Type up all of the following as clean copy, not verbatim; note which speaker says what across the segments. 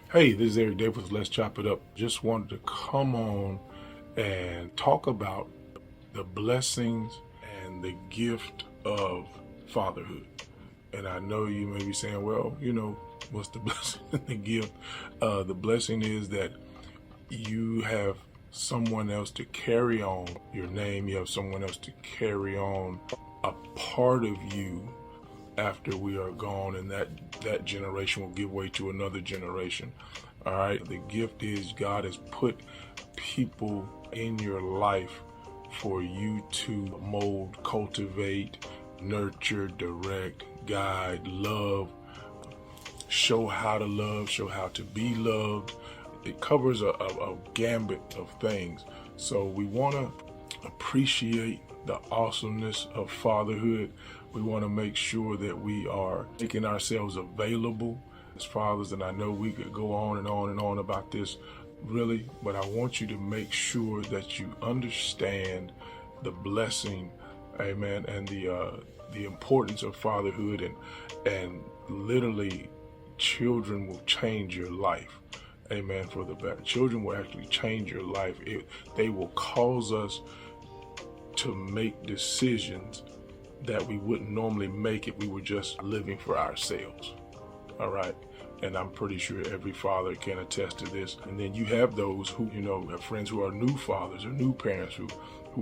Speaker 1: Hey, this is Eric Davis. Let's chop it up. Just wanted to come on and talk about the blessings and the gift of fatherhood. And I know you may be saying, well, what's the blessing and the gift? The blessing is that you have someone else to carry on your name. You have someone else to carry on a part of you after we are gone, and that generation will give way to another generation. All right, the gift is God has put people in your life for you to mold, cultivate, nurture, direct, guide, love, show how to love, show how to be loved. It covers a gambit of things. So we want to appreciate the awesomeness of fatherhood. We want to make sure that we are making ourselves available as fathers. And I know we could go on and on and on about this, really, but I want you to make sure that you understand the blessing, amen, and the importance of fatherhood, and literally children will change your life. Amen. For the better. Children will actually change your life. They will cause us to make decisions that we wouldn't normally make if we were just living for ourselves. All right. And I'm pretty sure every father can attest to this. And then you have those who, have friends who are new fathers or new parents who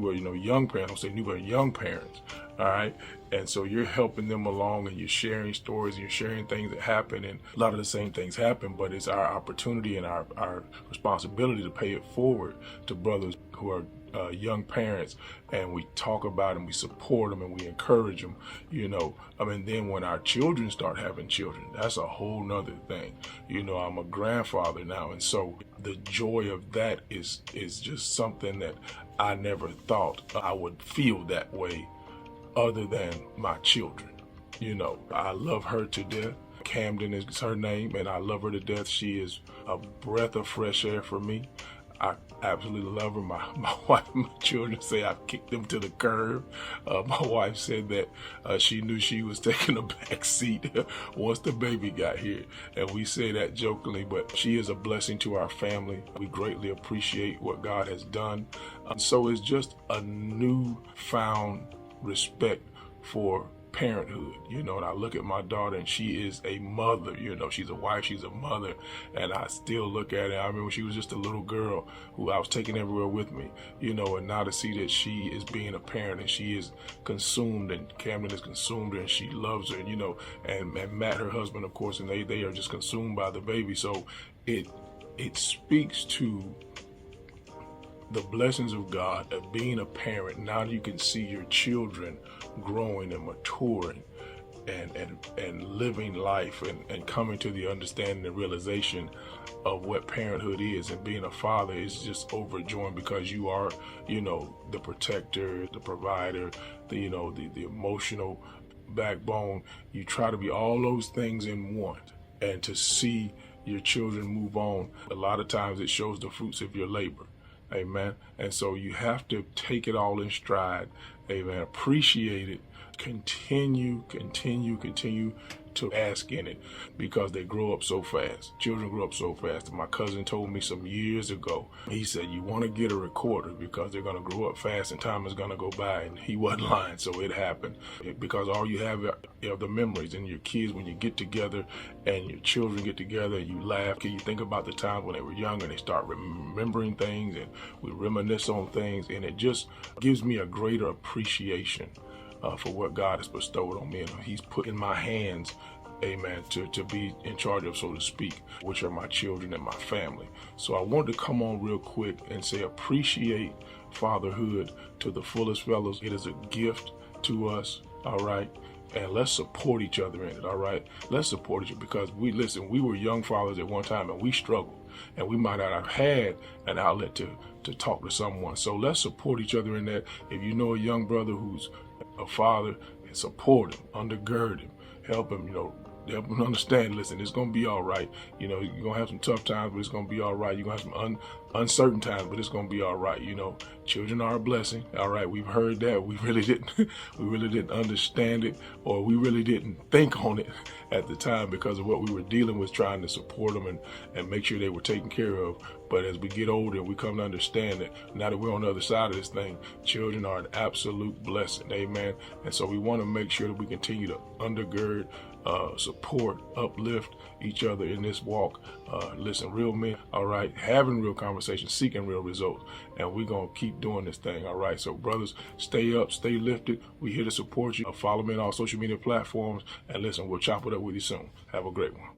Speaker 1: are, young parents. Don't say new, but young parents. All right. And so you're helping them along, and you're sharing stories, and you're sharing things that happen. And a lot of the same things happen, but it's our opportunity and our responsibility to pay it forward to brothers who are young parents, and we talk about them, we support them, and we encourage them. Then when our children start having children, that's a whole nother thing. I'm a grandfather now, and so the joy of that is just something that I never thought I would feel that way other than my children. I love her to death. Camden is her name, and I love her to death. She is a breath of fresh air for me. I absolutely love her. My wife and my children say I've kicked them to the curb. My wife said that she knew she was taking a back seat once the baby got here. And we say that jokingly, but she is a blessing to our family. We greatly appreciate what God has done. So it's just a newfound respect for parenthood, and I look at my daughter, and she is a mother. She's a wife, she's a mother, and I still look at her. I remember she was just a little girl who I was taking everywhere with me, and now to see that she is being a parent, and she is consumed, and Camden is consumed her, and she loves her, and Matt, her husband, of course, and they are just consumed by the baby. So it speaks to the blessings of God of being a parent. Now you can see your children growing and maturing and living life and coming to the understanding and realization of what parenthood is. And being a father is just overjoying, because you are, the protector, the provider, the emotional backbone. You try to be all those things in one, and to see your children move on, a lot of times it shows the fruits of your labor. Amen. And so you have to take it all in stride. Amen. Appreciate it. Continue to ask in it, because they grow up so fast. Children grow up so fast. And my cousin told me some years ago, he said, you want to get a recorder, because they're going to grow up fast and time is going to go by. And he wasn't lying. So it happened, because all you have are the memories. And your kids, when you get together and your children get together and you laugh, can you think about the times when they were younger, and they start remembering things, and we reminisce on things, and it just gives me a greater appreciation for what God has bestowed on me, and He's put in my hands, amen, to be in charge of, so to speak, which are my children and my family. So I wanted to come on real quick and say, appreciate fatherhood to the fullest, fellas. It is a gift to us, all right? And let's support each other in it, all right? Let's support each other, because we were young fathers at one time, and we struggled, and we might not have had an outlet to talk to someone. So let's support each other in that. If you know a young brother who's a father, support him, undergird him, help him, help them understand, listen, it's going to be all right. You know, you're going to have some tough times, but it's going to be all right. You're going to have some uncertain times, but it's going to be all right. You know, children are a blessing. All right. We've heard that. We really didn't understand it, or we really didn't think on it at the time because of what we were dealing with, trying to support them and make sure they were taken care of. But as we get older, we come to understand that now that we're on the other side of this thing, children are an absolute blessing. Amen. And so we want to make sure that we continue to undergird, support, uplift each other in this walk. Listen, real men, all right, having real conversations, seeking real results, and we're going to keep doing this thing, all right? So, brothers, stay up, stay lifted. We're here to support you. Follow me on all social media platforms, and listen, we'll chop it up with you soon. Have a great one.